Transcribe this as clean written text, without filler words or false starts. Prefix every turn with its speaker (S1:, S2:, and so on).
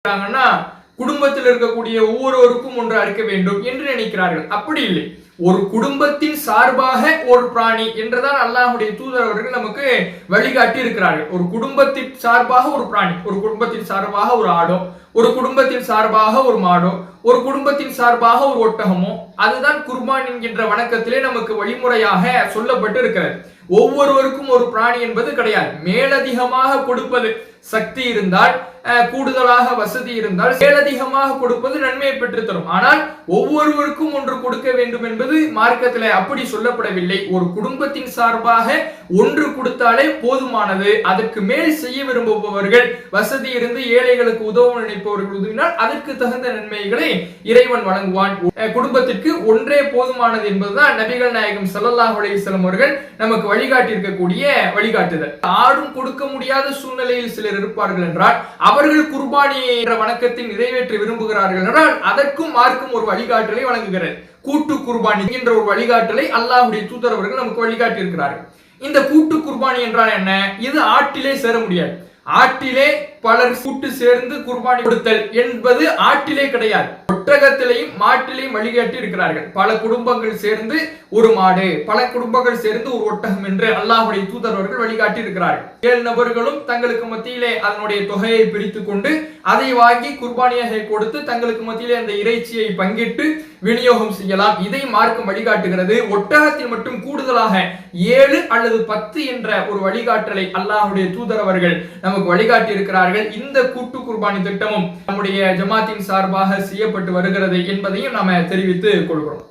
S1: குடும்பத்தில் இருக்கக்கூடிய ஒவ்வொருவருக்கும் ஒன்று அறுக்க வேண்டும் என்று நினைக்கிறார்கள். அப்படி இல்லை, ஒரு குடும்பத்தின் சார்பாக ஒரு பிராணி என்றுதான் அல்லாஹ்வுடைய தூதர் அவர்கள் நமக்கு வழிகாட்டி இருக்கிறார்கள். ஒரு குடும்பத்தின் சார்பாக ஒரு பிராணி, ஒரு குடும்பத்தின் சார்பாக ஒரு ஆடோ, ஒரு குடும்பத்தின் சார்பாக ஒரு மாடோ, ஒரு குடும்பத்தின் சார்பாக ஒரு ஒட்டகமோ, அதுதான் குர்பான் என்கின்ற வணக்கத்திலே நமக்கு வழிமுறையாக சொல்லப்பட்டு இருக்கிறது. ஒவ்வொருவருக்கும் ஒரு பிராணி என்பது கிடையாது. மேலதிகமாக கொடுப்பது சக்தி இருந்தால், கூடுதலாக வசதி இருந்தால் மேலதிகமாக கொடுப்பது நன்மையை பெற்று தரும். ஆனால் ஒவ்வொருவருக்கும் ஒன்று கொடுக்க வேண்டும் என்பது மார்க்கத்தில் அப்படி சொல்லப்படவில்லை. ஒரு குடும்பத்தின் சார்பாக ஒன்று கொடுத்தாலே போதுமானது. அதற்கு மேல் செய்ய விரும்புபவர்கள், வசதி இருந்து ஏழைகளுக்கு உதவ நினைப்பவர்கள் உதவினால் அதற்கு தகுந்த நன்மைகளை இறைவன் வழங்குவான். குடும்பத்திற்கு ஒன்றே போதுமானது என்பதுதான் நபிகள் நாயகம் ஸல்லல்லாஹு அலைஹி வஸல்லம் அவர்கள் நமக்கு வழிகாட்டி இருக்கக்கூடிய வழிகாட்டுதல். ஆடும் கொடுக்க முடியாத சூழ்நிலையில் சிலர் இருப்பார்கள் என்றால், அவர்கள் குர்பானி என்ற வணக்கத்தை நிறைவேற்ற விரும்புகிறார்கள் என்றால் அதற்கும் மார்க்கும் ஒரு வழிகாட்டலை வழங்குகிறது. கூட்டு குர்பானி என்ற ஒரு வழிகாட்டலை அல்லாஹ்வுடைய தூதர் அவர்கள் நமக்கு வழிகாட்டி இருக்கிறார்கள். இந்த கூட்டு குர்பானி என்றால் என்ன? இது ஆட்டிலே சேர முடியாது. ஆட்டிலே பலர் கூட்டு சேர்ந்து குர்பானி கொடுத்தல் என்பது ஆட்டிலே கிடையாது. ஒட்டகத்திலையும் மாட்டிலையும் வழிகாட்டி இருக்கிறார்கள். பல குடும்பங்கள் சேர்ந்து ஒரு மாடு, பல குடும்பங்கள் சேர்ந்து ஒரு ஒட்டகம் என்று அல்லாஹ்வுடைய தூதர் அவர்கள் வழிகாட்டி இருக்கிறார்கள். 7 நபர்களும் தங்களுக்கு மத்தியிலே அதனுடைய தொகையை பிரித்துக் கொண்டு அதை வாங்கி குர்பானியாக கொடுத்து தங்களுக்கு மத்தியிலே அந்த இறைச்சியை பங்கிட்டு விநியோகம் செய்யலாம். இதை மார்க்கம் வழிகாட்டுகிறது. ஒட்டகத்தில் மட்டும் கூடுதலாக 7 அல்லது 10 என்ற ஒரு வழிகாட்டலை அல்லாஹ்வுடைய தூதர் அவர்கள் நமக்கு வழிகாட்டி இருக்கிறார்கள். இந்த கூட்டு குர்பானி திட்டமும் நம்முடைய ஜமாத்தின் சார்பாக செய்யப்பட்டு வருகிறது என்பதையும் நாம தெரிவித்துக் கொள்கிறோம்.